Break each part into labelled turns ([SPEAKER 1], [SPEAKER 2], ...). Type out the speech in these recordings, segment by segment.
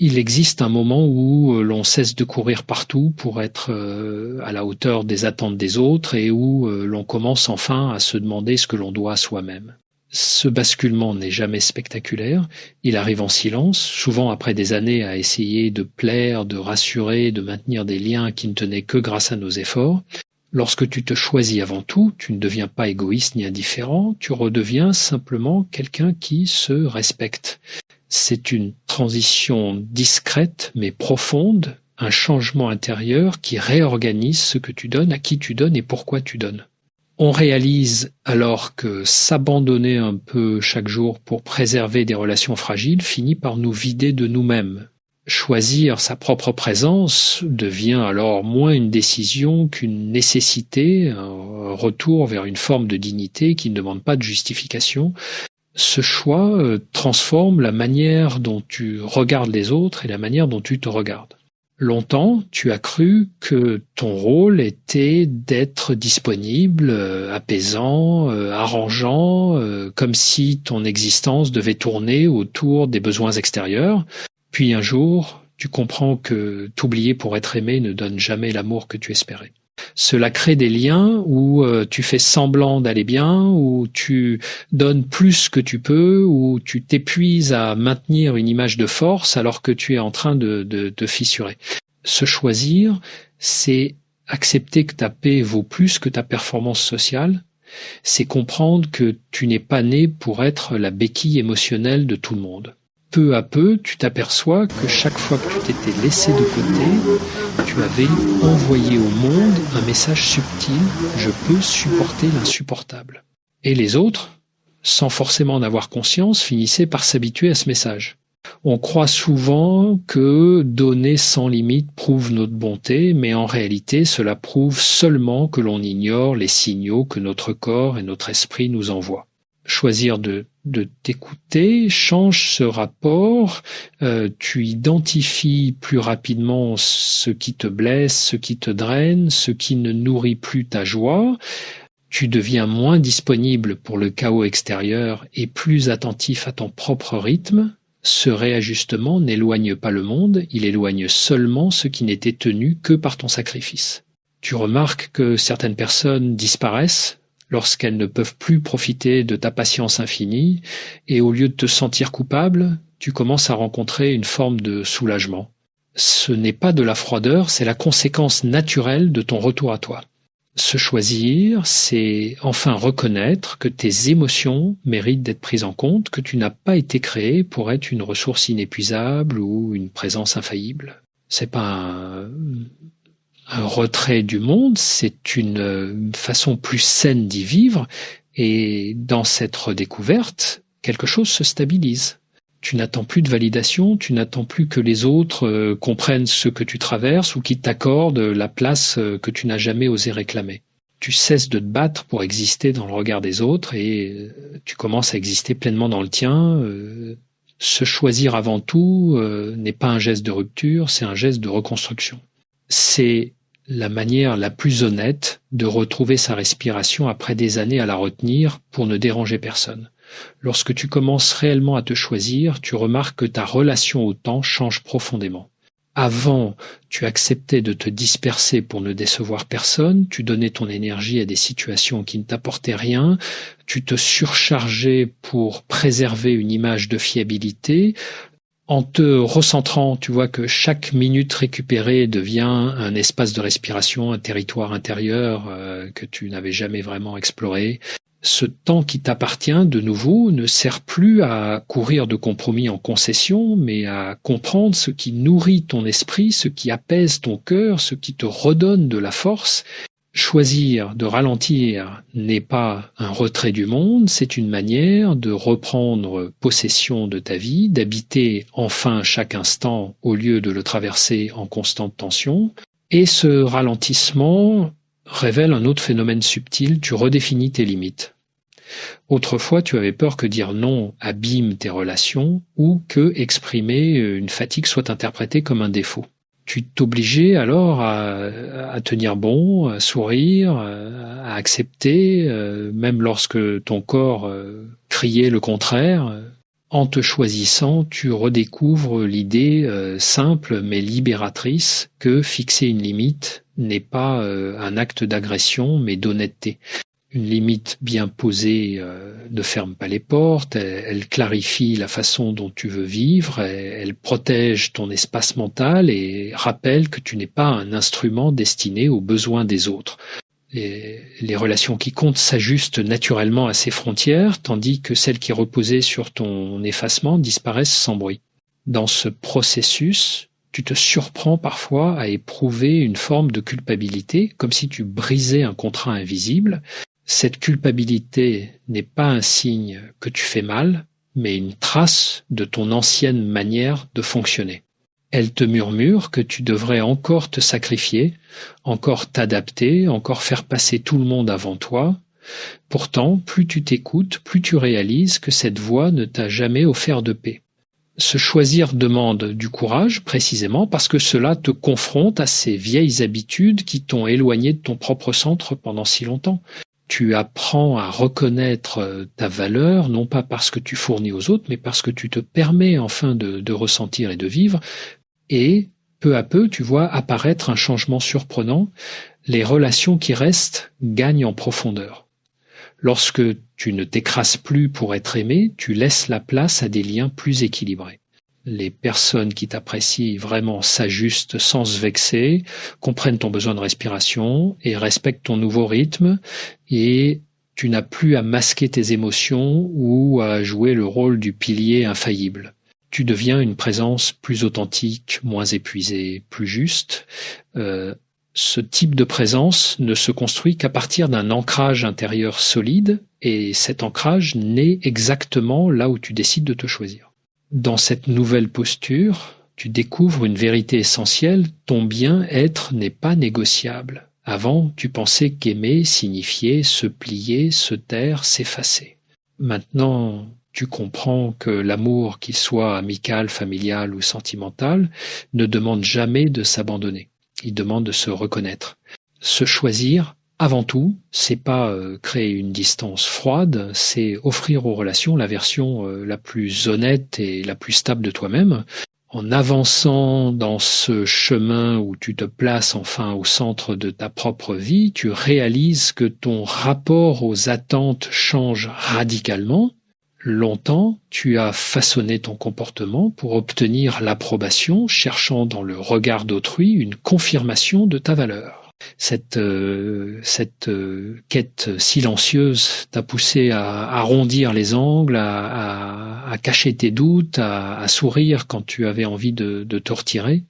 [SPEAKER 1] Il existe un moment où l'on cesse de courir partout pour être à la hauteur des attentes des autres et où l'on commence enfin à se demander ce que l'on doit à soi-même. Ce basculement n'est jamais spectaculaire, il arrive en silence, souvent après des années à essayer de plaire, de rassurer, de maintenir des liens qui ne tenaient que grâce à nos efforts. Lorsque tu te choisis avant tout, tu ne deviens pas égoïste ni indifférent, tu redeviens simplement quelqu'un qui se respecte. C'est une transition discrète mais profonde, un changement intérieur qui réorganise ce que tu donnes, à qui tu donnes et pourquoi tu donnes. On réalise alors que s'abandonner un peu chaque jour pour préserver des relations fragiles finit par nous vider de nous-mêmes. Choisir sa propre présence devient alors moins une décision qu'une nécessité, un retour vers une forme de dignité qui ne demande pas de justification. Ce choix transforme la manière dont tu regardes les autres et la manière dont tu te regardes. Longtemps, tu as cru que ton rôle était d'être disponible, apaisant, arrangeant, comme si ton existence devait tourner autour des besoins extérieurs. Puis un jour, tu comprends que t'oublier pour être aimé ne donne jamais l'amour que tu espérais. Cela crée des liens où tu fais semblant d'aller bien, où tu donnes plus que tu peux, où tu t'épuises à maintenir une image de force alors que tu es en train de fissurer. Se choisir, c'est accepter que ta paix vaut plus que ta performance sociale, c'est comprendre que tu n'es pas né pour être la béquille émotionnelle de tout le monde. Peu à peu, tu t'aperçois que chaque fois que tu t'étais laissé de côté, tu avais envoyé au monde un message subtil « je peux supporter l'insupportable ». Et les autres, sans forcément en avoir conscience, finissaient par s'habituer à ce message. On croit souvent que donner sans limite prouve notre bonté, mais en réalité, cela prouve seulement que l'on ignore les signaux que notre corps et notre esprit nous envoient. Choisir de t'écouter change ce rapport, tu identifies plus rapidement ce qui te blesse, ce qui te draine, ce qui ne nourrit plus ta joie, tu deviens moins disponible pour le chaos extérieur et plus attentif à ton propre rythme. Ce réajustement n'éloigne pas le monde, il éloigne seulement ce qui n'était tenu que par ton sacrifice. Tu remarques que certaines personnes disparaissent lorsqu'elles ne peuvent plus profiter de ta patience infinie, et au lieu de te sentir coupable, tu commences à rencontrer une forme de soulagement. Ce n'est pas de la froideur, c'est la conséquence naturelle de ton retour à toi. Se choisir, c'est enfin reconnaître que tes émotions méritent d'être prises en compte, que tu n'as pas été créé pour être une ressource inépuisable ou une présence infaillible. C'est pas un retrait du monde, c'est une façon plus saine d'y vivre, et dans cette redécouverte, quelque chose se stabilise. Tu n'attends plus de validation, tu n'attends plus que les autres comprennent ce que tu traverses ou qu'ils t'accordent la place que tu n'as jamais osé réclamer. Tu cesses de te battre pour exister dans le regard des autres et tu commences à exister pleinement dans le tien. Se choisir avant tout n'est pas un geste de rupture, c'est un geste de reconstruction. C'est la manière la plus honnête de retrouver sa respiration après des années à la retenir pour ne déranger personne. Lorsque tu commences réellement à te choisir, tu remarques que ta relation au temps change profondément. Avant, tu acceptais de te disperser pour ne décevoir personne, tu donnais ton énergie à des situations qui ne t'apportaient rien, tu te surchargeais pour préserver une image de fiabilité. En te recentrant, tu vois que chaque minute récupérée devient un espace de respiration, un territoire intérieur que tu n'avais jamais vraiment exploré. Ce temps qui t'appartient, de nouveau, ne sert plus à courir de compromis en concession, mais à comprendre ce qui nourrit ton esprit, ce qui apaise ton cœur, ce qui te redonne de la force. Choisir de ralentir n'est pas un retrait du monde, c'est une manière de reprendre possession de ta vie, d'habiter enfin chaque instant au lieu de le traverser en constante tension. Et ce ralentissement révèle un autre phénomène subtil, tu redéfinis tes limites. Autrefois, tu avais peur que dire non abîme tes relations ou que exprimer une fatigue soit interprété comme un défaut. Tu t'obligeais alors à tenir bon, à sourire, à accepter, même lorsque ton corps criait le contraire. En te choisissant, tu redécouvres l'idée simple mais libératrice que fixer une limite n'est pas un acte d'agression mais d'honnêteté. Une limite bien posée ne ferme pas les portes, elle clarifie la façon dont tu veux vivre, elle protège ton espace mental et rappelle que tu n'es pas un instrument destiné aux besoins des autres. Les relations qui comptent s'ajustent naturellement à ces frontières, tandis que celles qui reposaient sur ton effacement disparaissent sans bruit. Dans ce processus, tu te surprends parfois à éprouver une forme de culpabilité, comme si tu brisais un contrat invisible. Cette culpabilité n'est pas un signe que tu fais mal, mais une trace de ton ancienne manière de fonctionner. Elle te murmure que tu devrais encore te sacrifier, encore t'adapter, encore faire passer tout le monde avant toi. Pourtant, plus tu t'écoutes, plus tu réalises que cette voix ne t'a jamais offert de paix. Se choisir demande du courage, précisément parce que cela te confronte à ces vieilles habitudes qui t'ont éloigné de ton propre centre pendant si longtemps. Tu apprends à reconnaître ta valeur, non pas parce que tu fournis aux autres, mais parce que tu te permets enfin de ressentir et de vivre. Et peu à peu, tu vois apparaître un changement surprenant. Les relations qui restent gagnent en profondeur. Lorsque tu ne t'écrases plus pour être aimé, tu laisses la place à des liens plus équilibrés. Les personnes qui t'apprécient vraiment s'ajustent sans se vexer, comprennent ton besoin de respiration et respectent ton nouveau rythme, et tu n'as plus à masquer tes émotions ou à jouer le rôle du pilier infaillible. Tu deviens une présence plus authentique, moins épuisée, plus juste. Ce type de présence ne se construit qu'à partir d'un ancrage intérieur solide, et cet ancrage naît exactement là où tu décides de te choisir. Dans cette nouvelle posture, tu découvres une vérité essentielle, ton bien-être n'est pas négociable. Avant, tu pensais qu'aimer signifiait se plier, se taire, s'effacer. Maintenant, tu comprends que l'amour, qu'il soit amical, familial ou sentimental, ne demande jamais de s'abandonner. Il demande de se reconnaître. Se choisir, avant tout, c'est pas créer une distance froide, c'est offrir aux relations la version la plus honnête et la plus stable de toi-même. En avançant dans ce chemin où tu te places enfin au centre de ta propre vie, tu réalises que ton rapport aux attentes change radicalement. Longtemps, tu as façonné ton comportement pour obtenir l'approbation, cherchant dans le regard d'autrui une confirmation de ta valeur. Cette quête silencieuse t'a poussé à arrondir les angles, à cacher tes doutes, à sourire quand tu avais envie de te retirer.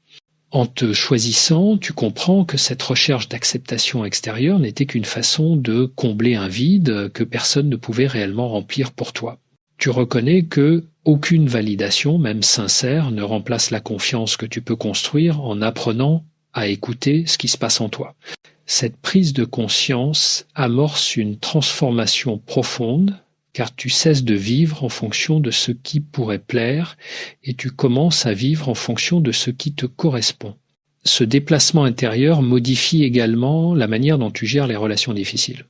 [SPEAKER 1] En te choisissant, tu comprends que cette recherche d'acceptation extérieure n'était qu'une façon de combler un vide que personne ne pouvait réellement remplir pour toi. Tu reconnais que aucune validation, même sincère, ne remplace la confiance que tu peux construire en apprenant à écouter ce qui se passe en toi. Cette prise de conscience amorce une transformation profonde, car tu cesses de vivre en fonction de ce qui pourrait plaire et tu commences à vivre en fonction de ce qui te correspond. Ce déplacement intérieur modifie également la manière dont tu gères les relations difficiles.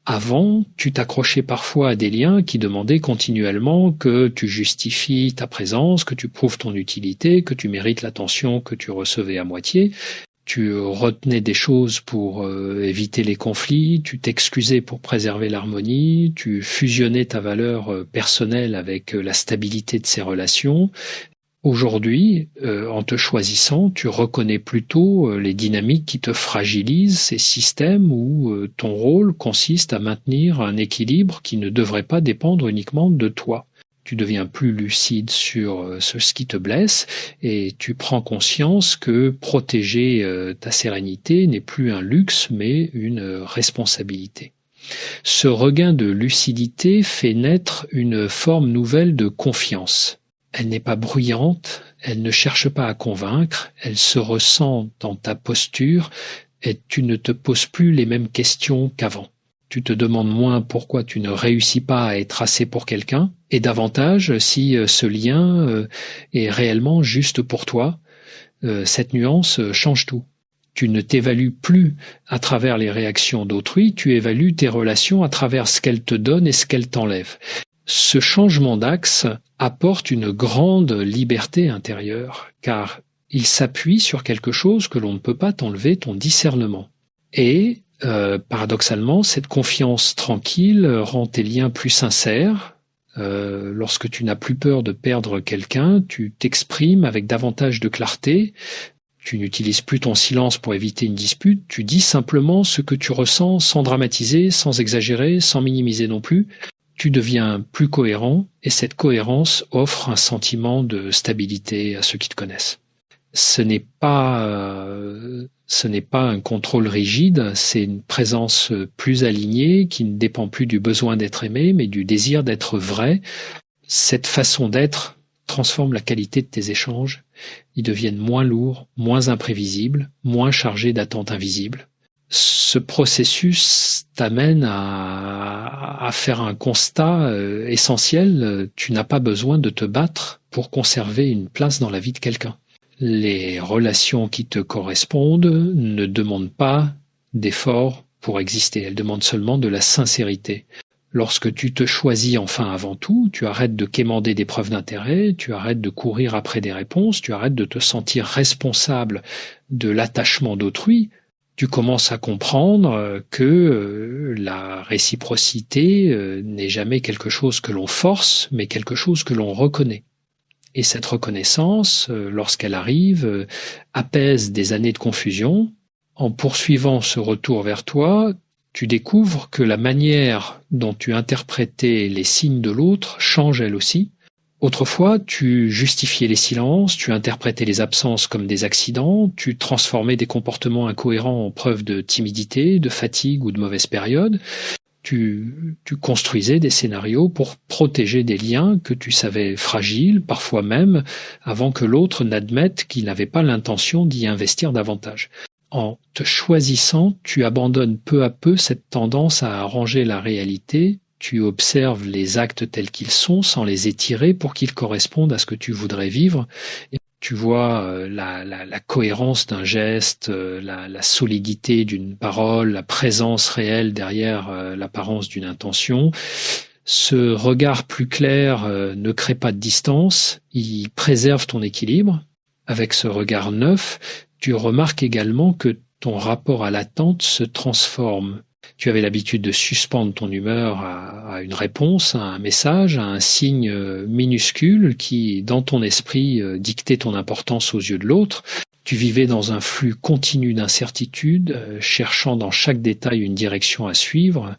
[SPEAKER 1] Avant, tu t'accrochais parfois à des liens qui demandaient continuellement que tu justifies ta présence, que tu prouves ton utilité, que tu mérites l'attention que tu recevais à moitié. Tu retenais des choses pour éviter les conflits, tu t'excusais pour préserver l'harmonie, tu fusionnais ta valeur personnelle avec la stabilité de ces relations. Aujourd'hui, en te choisissant, tu reconnais plutôt les dynamiques qui te fragilisent, ces systèmes où ton rôle consiste à maintenir un équilibre qui ne devrait pas dépendre uniquement de toi. Tu deviens plus lucide sur ce qui te blesse et tu prends conscience que protéger ta sérénité n'est plus un luxe mais une responsabilité. Ce regain de lucidité fait naître une forme nouvelle de confiance. Elle n'est pas bruyante, elle ne cherche pas à convaincre, elle se ressent dans ta posture et tu ne te poses plus les mêmes questions qu'avant. Tu te demandes moins pourquoi tu ne réussis pas à être assez pour quelqu'un et davantage si ce lien est réellement juste pour toi. Cette nuance change tout. Tu ne t'évalues plus à travers les réactions d'autrui, tu évalues tes relations à travers ce qu'elles te donnent et ce qu'elles t'enlèvent. Ce changement d'axe apporte une grande liberté intérieure, car il s'appuie sur quelque chose que l'on ne peut pas t'enlever, ton discernement. Et paradoxalement, cette confiance tranquille rend tes liens plus sincères. Lorsque tu n'as plus peur de perdre quelqu'un, tu t'exprimes avec davantage de clarté, tu n'utilises plus ton silence pour éviter une dispute, tu dis simplement ce que tu ressens sans dramatiser, sans exagérer, sans minimiser non plus. Tu deviens plus cohérent et cette cohérence offre un sentiment de stabilité à ceux qui te connaissent. Ce n'est pas un contrôle rigide, c'est une présence plus alignée qui ne dépend plus du besoin d'être aimé, mais du désir d'être vrai. Cette façon d'être transforme la qualité de tes échanges. Ils deviennent moins lourds, moins imprévisibles, moins chargés d'attentes invisibles. Ce processus t'amène à faire un constat essentiel. Tu n'as pas besoin de te battre pour conserver une place dans la vie de quelqu'un. Les relations qui te correspondent ne demandent pas d'efforts pour exister, elles demandent seulement de la sincérité. Lorsque tu te choisis enfin avant tout, tu arrêtes de quémander des preuves d'intérêt, tu arrêtes de courir après des réponses, tu arrêtes de te sentir responsable de l'attachement d'autrui, tu commences à comprendre que la réciprocité n'est jamais quelque chose que l'on force, mais quelque chose que l'on reconnaît. Et cette reconnaissance, lorsqu'elle arrive, apaise des années de confusion. En poursuivant ce retour vers toi, tu découvres que la manière dont tu interprétais les signes de l'autre change elle aussi. Autrefois, tu justifiais les silences, tu interprétais les absences comme des accidents, tu transformais des comportements incohérents en preuve de timidité, de fatigue ou de mauvaise période. Tu construisais des scénarios pour protéger des liens que tu savais fragiles, parfois même, avant que l'autre n'admette qu'il n'avait pas l'intention d'y investir davantage. En te choisissant, tu abandonnes peu à peu cette tendance à arranger la réalité, tu observes les actes tels qu'ils sont sans les étirer pour qu'ils correspondent à ce que tu voudrais vivre. Et tu vois la cohérence d'un geste, la solidité d'une parole, la présence réelle derrière l'apparence d'une intention. Ce regard plus clair ne crée pas de distance, il préserve ton équilibre. Avec ce regard neuf, tu remarques également que ton rapport à l'attente se transforme. Tu avais l'habitude de suspendre ton humeur à une réponse, à un message, à un signe minuscule qui, dans ton esprit, dictait ton importance aux yeux de l'autre. Tu vivais dans un flux continu d'incertitudes, cherchant dans chaque détail une direction à suivre.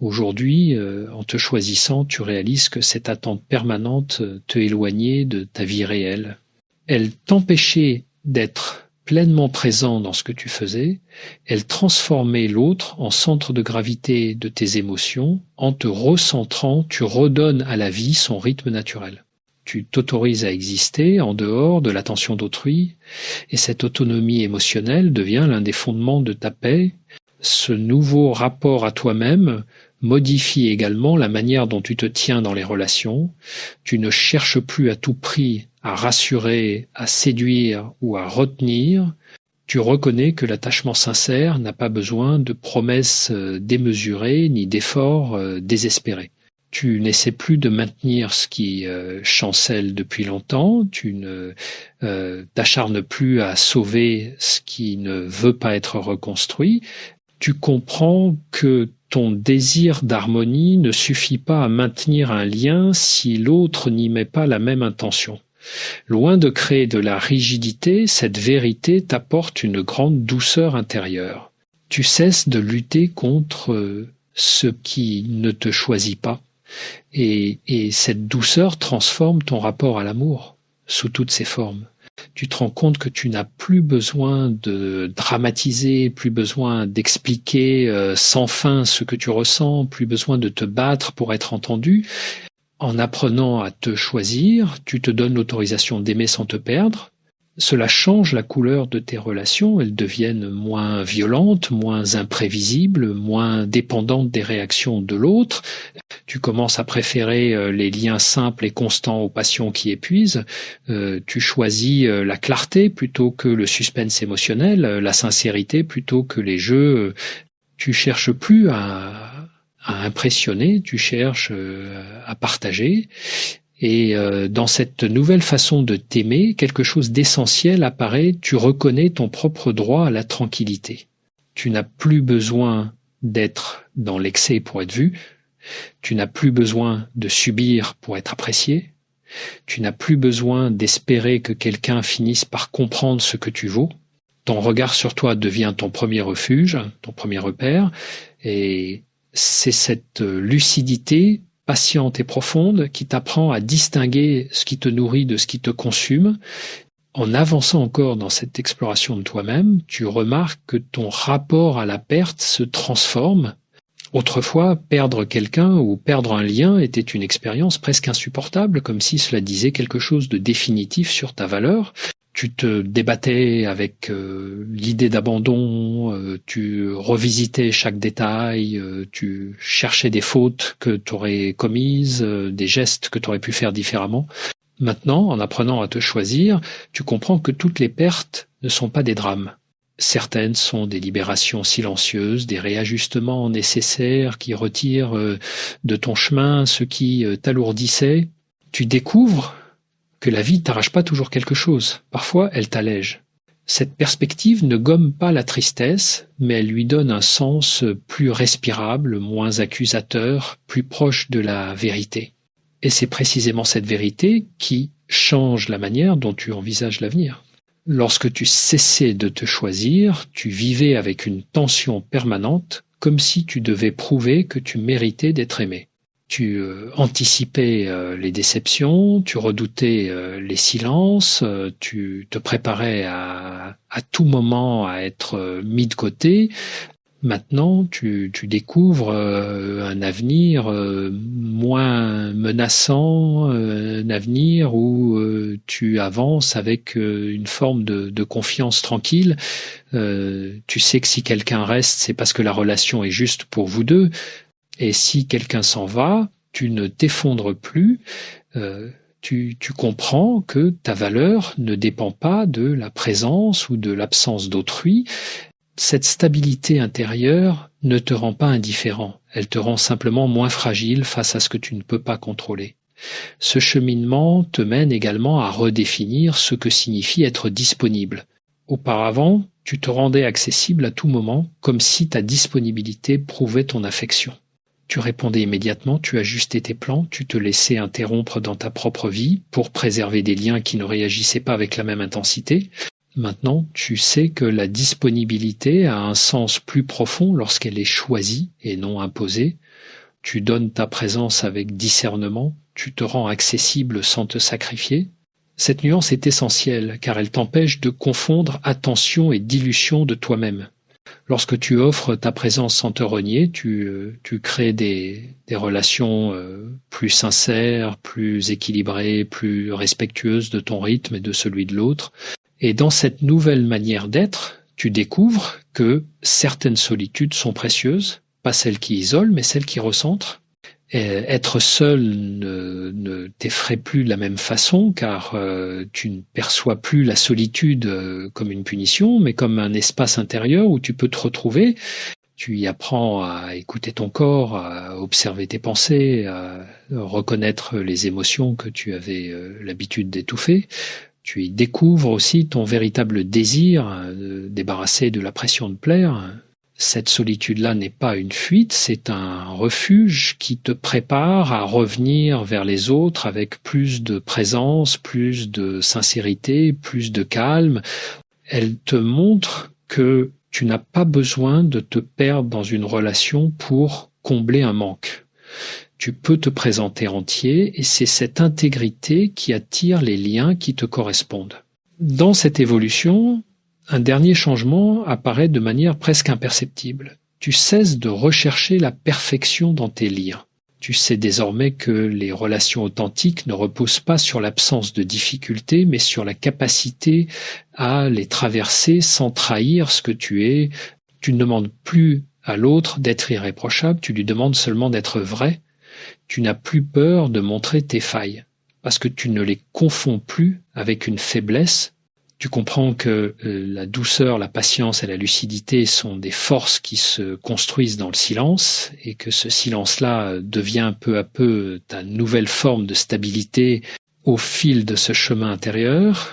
[SPEAKER 1] Aujourd'hui, en te choisissant, tu réalises que cette attente permanente te éloignait de ta vie réelle. Elle t'empêchait d'être pleinement présent dans ce que tu faisais, elle transformait l'autre en centre de gravité de tes émotions. En te recentrant, tu redonnes à la vie son rythme naturel. Tu t'autorises à exister en dehors de l'attention d'autrui, et cette autonomie émotionnelle devient l'un des fondements de ta paix. Ce nouveau rapport à toi-même modifie également la manière dont tu te tiens dans les relations. Tu ne cherches plus à tout prix à rassurer, à séduire ou à retenir. Tu reconnais que l'attachement sincère n'a pas besoin de promesses démesurées ni d'efforts désespérés. Tu n'essaies plus de maintenir ce qui chancelle depuis longtemps, tu ne t'acharnes plus à sauver ce qui ne veut pas être reconstruit. Tu comprends que ton désir d'harmonie ne suffit pas à maintenir un lien si l'autre n'y met pas la même intention. Loin de créer de la rigidité, cette vérité t'apporte une grande douceur intérieure. Tu cesses de lutter contre ce qui ne te choisit pas. Et cette douceur transforme ton rapport à l'amour sous toutes ses formes. Tu te rends compte que tu n'as plus besoin de dramatiser, plus besoin d'expliquer sans fin ce que tu ressens, plus besoin de te battre pour être entendu. En apprenant à te choisir, tu te donnes l'autorisation d'aimer sans te perdre. Cela change la couleur de tes relations, elles deviennent moins violentes, moins imprévisibles, moins dépendantes des réactions de l'autre. Tu commences à préférer les liens simples et constants aux passions qui épuisent. Tu choisis la clarté plutôt que le suspense émotionnel, la sincérité plutôt que les jeux. Tu cherches plus à à impressionner, tu cherches à partager. Et dans cette nouvelle façon de t'aimer, quelque chose d'essentiel apparaît, tu reconnais ton propre droit à la tranquillité. Tu n'as plus besoin d'être dans l'excès pour être vu, tu n'as plus besoin de subir pour être apprécié, tu n'as plus besoin d'espérer que quelqu'un finisse par comprendre ce que tu vaux. Ton regard sur toi devient ton premier refuge, ton premier repère, et c'est cette lucidité patiente et profonde qui t'apprend à distinguer ce qui te nourrit de ce qui te consume. En avançant encore dans cette exploration de toi-même, tu remarques que ton rapport à la perte se transforme. Autrefois, perdre quelqu'un ou perdre un lien était une expérience presque insupportable, comme si cela disait quelque chose de définitif sur ta valeur. Tu te débattais avec l'idée d'abandon, tu revisitais chaque détail, tu cherchais des fautes que tu aurais commises, des gestes que tu aurais pu faire différemment. Maintenant, en apprenant à te choisir, tu comprends que toutes les pertes ne sont pas des drames. Certaines sont des libérations silencieuses, des réajustements nécessaires qui retirent de ton chemin ce qui t'alourdissait. Tu découvres que la vie ne t'arrache pas toujours quelque chose. Parfois, elle t'allège. Cette perspective ne gomme pas la tristesse, mais elle lui donne un sens plus respirable, moins accusateur, plus proche de la vérité. Et c'est précisément cette vérité qui change la manière dont tu envisages l'avenir. Lorsque tu cessais de te choisir, tu vivais avec une tension permanente, comme si tu devais prouver que tu méritais d'être aimé. Tu anticipais les déceptions, tu redoutais les silences, tu te préparais à tout moment à être mis de côté. Maintenant, tu découvres un avenir moins menaçant, un avenir où tu avances avec une forme de confiance tranquille. Tu sais que si quelqu'un reste, c'est parce que la relation est juste pour vous deux. Et si quelqu'un s'en va, tu ne t'effondres plus. Tu comprends que ta valeur ne dépend pas de la présence ou de l'absence d'autrui. Cette stabilité intérieure ne te rend pas indifférent, elle te rend simplement moins fragile face à ce que tu ne peux pas contrôler. Ce cheminement te mène également à redéfinir ce que signifie être disponible. Auparavant, tu te rendais accessible à tout moment, comme si ta disponibilité prouvait ton affection. Tu répondais immédiatement, tu ajustais tes plans, tu te laissais interrompre dans ta propre vie pour préserver des liens qui ne réagissaient pas avec la même intensité. Maintenant, tu sais que la disponibilité a un sens plus profond lorsqu'elle est choisie et non imposée. Tu donnes ta présence avec discernement, tu te rends accessible sans te sacrifier. Cette nuance est essentielle car elle t'empêche de confondre attention et dilution de toi-même. Lorsque tu offres ta présence sans te renier, tu crées des relations plus sincères, plus équilibrées, plus respectueuses de ton rythme et de celui de l'autre. Et dans cette nouvelle manière d'être, tu découvres que certaines solitudes sont précieuses, pas celles qui isolent, mais celles qui recentrent. Et être seul ne t'effraie plus de la même façon, car tu ne perçois plus la solitude comme une punition, mais comme un espace intérieur où tu peux te retrouver. Tu y apprends à écouter ton corps, à observer tes pensées, à reconnaître les émotions que tu avais l'habitude d'étouffer. Tu y découvres aussi ton véritable désir de débarrasser de la pression de plaire. Cette solitude-là n'est pas une fuite, c'est un refuge qui te prépare à revenir vers les autres avec plus de présence, plus de sincérité, plus de calme. Elle te montre que tu n'as pas besoin de te perdre dans une relation pour combler un manque. Tu peux te présenter entier et c'est cette intégrité qui attire les liens qui te correspondent. Dans cette évolution, un dernier changement apparaît de manière presque imperceptible. Tu cesses de rechercher la perfection dans tes liens. Tu sais désormais que les relations authentiques ne reposent pas sur l'absence de difficultés, mais sur la capacité à les traverser sans trahir ce que tu es. Tu ne demandes plus à l'autre d'être irréprochable, tu lui demandes seulement d'être vrai. Tu n'as plus peur de montrer tes failles, parce que tu ne les confonds plus avec une faiblesse. Tu comprends que la douceur, la patience et la lucidité sont des forces qui se construisent dans le silence et que ce silence-là devient peu à peu ta nouvelle forme de stabilité au fil de ce chemin intérieur.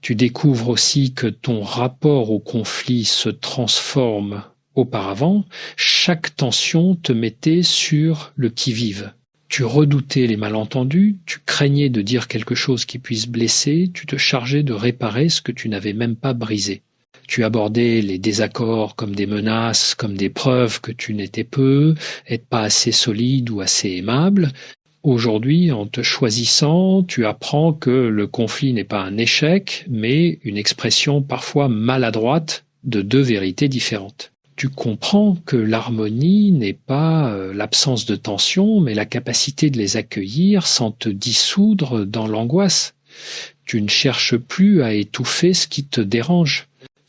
[SPEAKER 1] Tu découvres aussi que ton rapport au conflit se transforme. Auparavant, chaque tension te mettait sur le qui-vive. Tu redoutais les malentendus, tu craignais de dire quelque chose qui puisse blesser, tu te chargeais de réparer ce que tu n'avais même pas brisé. Tu abordais les désaccords comme des menaces, comme des preuves que tu n'étais peu, être pas assez solide ou assez aimable. Aujourd'hui, en te choisissant, tu apprends que le conflit n'est pas un échec, mais une expression parfois maladroite de deux vérités différentes. Tu comprends que l'harmonie n'est pas l'absence de tension, mais la capacité de les accueillir sans te dissoudre dans l'angoisse. Tu ne cherches plus à étouffer ce qui te dérange.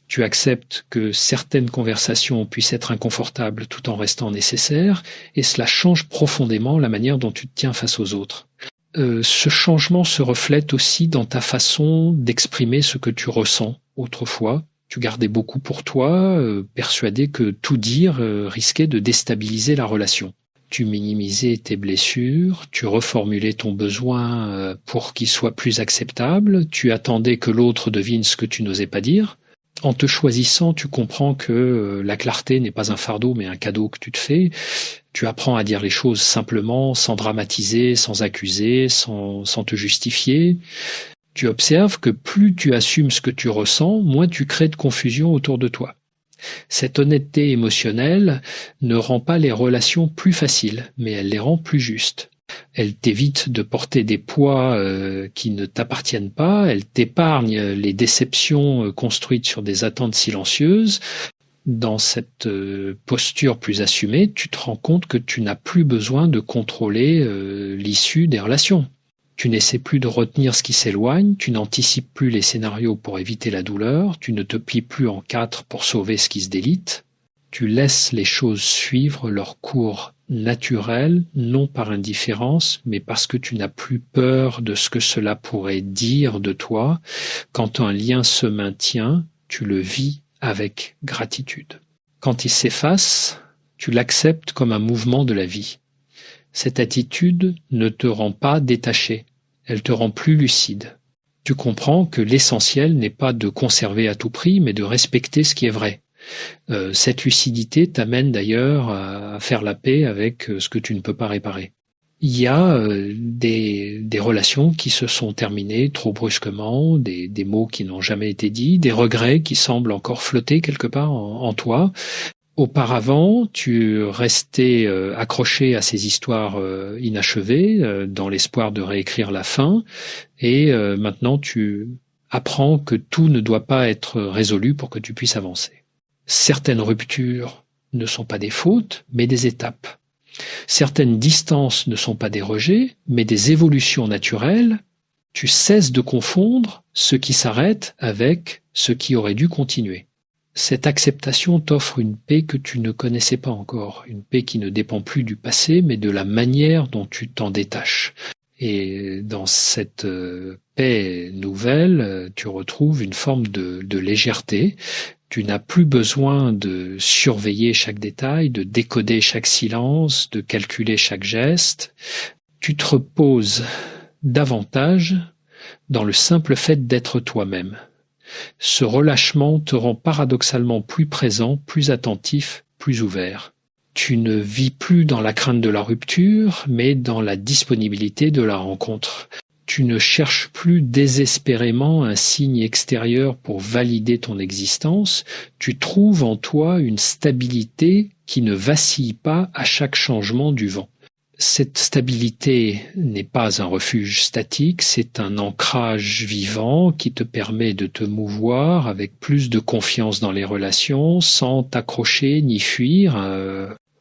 [SPEAKER 1] Tu acceptes que certaines conversations puissent être inconfortables tout en restant nécessaires, et cela change profondément la manière dont tu te tiens face aux autres. Ce changement se reflète aussi dans ta façon d'exprimer ce que tu ressens. Autrefois, tu gardais beaucoup pour toi, persuadé que tout dire risquait de déstabiliser la relation. Tu minimisais tes blessures, tu reformulais ton besoin pour qu'il soit plus acceptable, tu attendais que l'autre devine ce que tu n'osais pas dire. En te choisissant, tu comprends que la clarté n'est pas un fardeau mais un cadeau que tu te fais. Tu apprends à dire les choses simplement, sans dramatiser, sans accuser, sans te justifier. Tu observes que plus tu assumes ce que tu ressens, moins tu crées de confusion autour de toi. Cette honnêteté émotionnelle ne rend pas les relations plus faciles, mais elle les rend plus justes. Elle t'évite de porter des poids qui ne t'appartiennent pas, elle t'épargne les déceptions construites sur des attentes silencieuses. Dans cette posture plus assumée, tu te rends compte que tu n'as plus besoin de contrôler l'issue des relations. Tu n'essaies plus de retenir ce qui s'éloigne, tu n'anticipes plus les scénarios pour éviter la douleur, tu ne te plies plus en quatre pour sauver ce qui se délite. Tu laisses les choses suivre leur cours naturel, non par indifférence, mais parce que tu n'as plus peur de ce que cela pourrait dire de toi. Quand un lien se maintient, tu le vis avec gratitude. Quand il s'efface, tu l'acceptes comme un mouvement de la vie. Cette attitude ne te rend pas détaché, elle te rend plus lucide. Tu comprends que l'essentiel n'est pas de conserver à tout prix, mais de respecter ce qui est vrai. Cette lucidité t'amène d'ailleurs à faire la paix avec ce que tu ne peux pas réparer. Il y a des relations qui se sont terminées trop brusquement, des mots qui n'ont jamais été dits, des regrets qui semblent encore flotter quelque part en toi. Auparavant, tu restais accroché à ces histoires inachevées dans l'espoir de réécrire la fin, et maintenant tu apprends que tout ne doit pas être résolu pour que tu puisses avancer. Certaines ruptures ne sont pas des fautes, mais des étapes. Certaines distances ne sont pas des rejets, mais des évolutions naturelles. Tu cesses de confondre ce qui s'arrête avec ce qui aurait dû continuer. Cette acceptation t'offre une paix que tu ne connaissais pas encore, une paix qui ne dépend plus du passé, mais de la manière dont tu t'en détaches. Et dans cette paix nouvelle, tu retrouves une forme de légèreté. Tu n'as plus besoin de surveiller chaque détail, de décoder chaque silence, de calculer chaque geste. Tu te reposes davantage dans le simple fait d'être toi-même. Ce relâchement te rend paradoxalement plus présent, plus attentif, plus ouvert. Tu ne vis plus dans la crainte de la rupture, mais dans la disponibilité de la rencontre. Tu ne cherches plus désespérément un signe extérieur pour valider ton existence, tu trouves en toi une stabilité qui ne vacille pas à chaque changement du vent. Cette stabilité n'est pas un refuge statique, c'est un ancrage vivant qui te permet de te mouvoir avec plus de confiance dans les relations, sans t'accrocher ni fuir.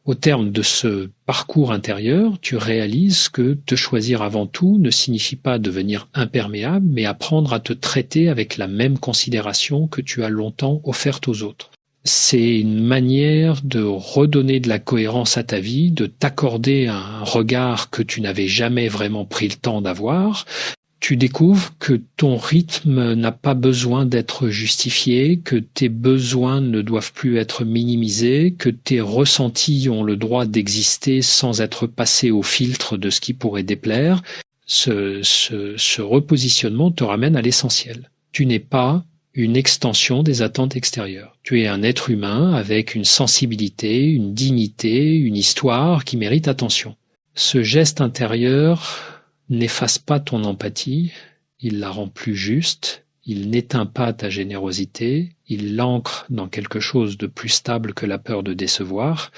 [SPEAKER 1] Au terme de ce parcours intérieur, tu réalises que te choisir avant tout ne signifie pas devenir imperméable, mais apprendre à te traiter avec la même considération que tu as longtemps offerte aux autres. C'est une manière de redonner de la cohérence à ta vie, de t'accorder un regard que tu n'avais jamais vraiment pris le temps d'avoir. Tu découvres que ton rythme n'a pas besoin d'être justifié, que tes besoins ne doivent plus être minimisés, que tes ressentis ont le droit d'exister sans être passés au filtre de ce qui pourrait déplaire. Ce repositionnement te ramène à l'essentiel. Tu n'es pas une extension des attentes extérieures. Tu es un être humain avec une sensibilité, une dignité, une histoire qui mérite attention. Ce geste intérieur n'efface pas ton empathie, il la rend plus juste, il n'éteint pas ta générosité, il l'ancre dans quelque chose de plus stable que la peur de décevoir,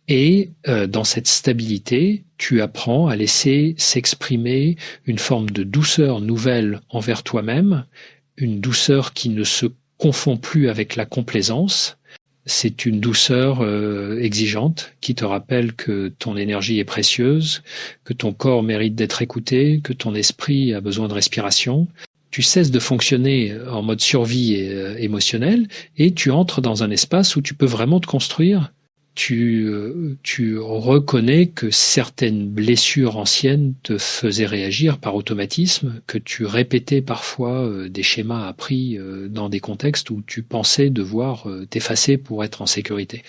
[SPEAKER 1] et dans cette stabilité, tu apprends à laisser s'exprimer une forme de douceur nouvelle envers toi-même, une douceur qui ne se confond plus avec la complaisance. C'est une douceur exigeante qui te rappelle que ton énergie est précieuse, que ton corps mérite d'être écouté, que ton esprit a besoin de respiration. Tu cesses de fonctionner en mode survie émotionnelle et tu entres dans un espace où tu peux vraiment te construire. Tu reconnais que certaines blessures anciennes te faisaient réagir par automatisme, que tu répétais parfois des schémas appris dans des contextes où tu pensais devoir t'effacer pour être en sécurité.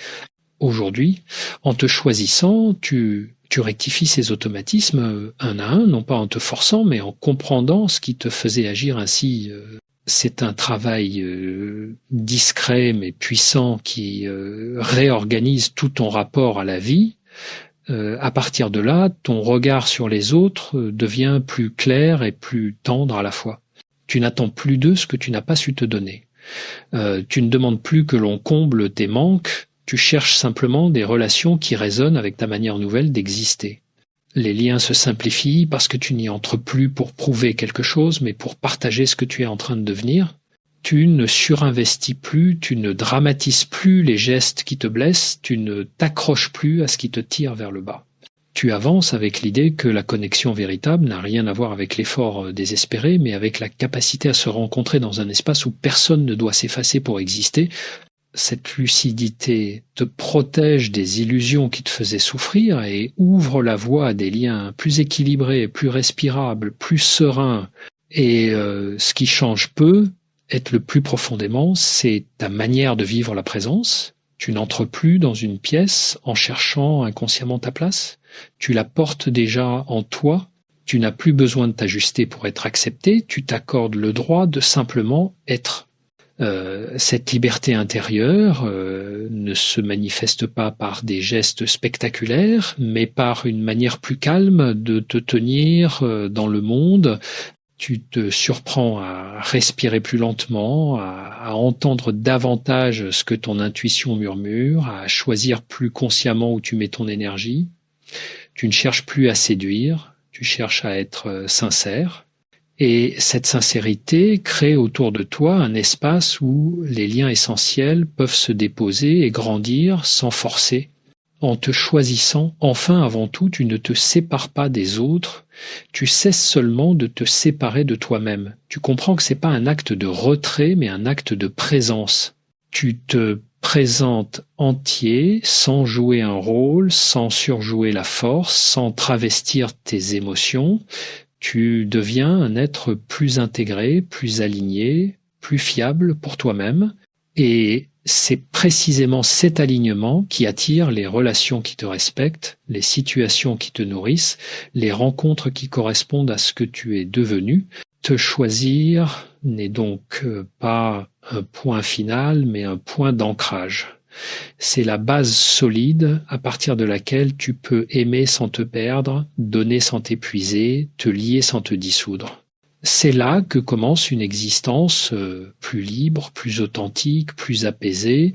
[SPEAKER 1] Aujourd'hui, en te choisissant, tu rectifies ces automatismes un à un, non pas en te forçant, mais en comprenant ce qui te faisait agir ainsi. C'est un travail discret mais puissant qui réorganise tout ton rapport à la vie. À partir de là, ton regard sur les autres devient plus clair et plus tendre à la fois. Tu n'attends plus d'eux ce que tu n'as pas su te donner. Tu ne demandes plus que l'on comble tes manques, tu cherches simplement des relations qui résonnent avec ta manière nouvelle d'exister. Les liens se simplifient parce que tu n'y entres plus pour prouver quelque chose, mais pour partager ce que tu es en train de devenir. Tu ne surinvestis plus, tu ne dramatises plus les gestes qui te blessent, tu ne t'accroches plus à ce qui te tire vers le bas. Tu avances avec l'idée que la connexion véritable n'a rien à voir avec l'effort désespéré, mais avec la capacité à se rencontrer dans un espace où personne ne doit s'effacer pour exister. Cette lucidité te protège des illusions qui te faisaient souffrir et ouvre la voie à des liens plus équilibrés, plus respirables, plus sereins. Et ce qui change peu, être le plus profondément, c'est ta manière de vivre la présence. Tu n'entres plus dans une pièce en cherchant inconsciemment ta place. Tu la portes déjà en toi. Tu n'as plus besoin de t'ajuster pour être accepté. Tu t'accordes le droit de simplement être. Cette liberté intérieure ne se manifeste pas par des gestes spectaculaires, mais par une manière plus calme de te tenir dans le monde. Tu te surprends à respirer plus lentement, à entendre davantage ce que ton intuition murmure, à choisir plus consciemment où tu mets ton énergie. Tu ne cherches plus à séduire, tu cherches à être sincère. Et cette sincérité crée autour de toi un espace où les liens essentiels peuvent se déposer et grandir sans forcer. En te choisissant, enfin avant tout, tu ne te sépares pas des autres, tu cesses seulement de te séparer de toi-même. Tu comprends que c'est pas un acte de retrait, mais un acte de présence. Tu te présentes entier, sans jouer un rôle, sans surjouer la force, sans travestir tes émotions. Tu deviens un être plus intégré, plus aligné, plus fiable pour toi-même. Et c'est précisément cet alignement qui attire les relations qui te respectent, les situations qui te nourrissent, les rencontres qui correspondent à ce que tu es devenu. Te choisir n'est donc pas un point final, mais un point d'ancrage. C'est la base solide à partir de laquelle tu peux aimer sans te perdre, donner sans t'épuiser, te lier sans te dissoudre. C'est là que commence une existence plus libre, plus authentique, plus apaisée,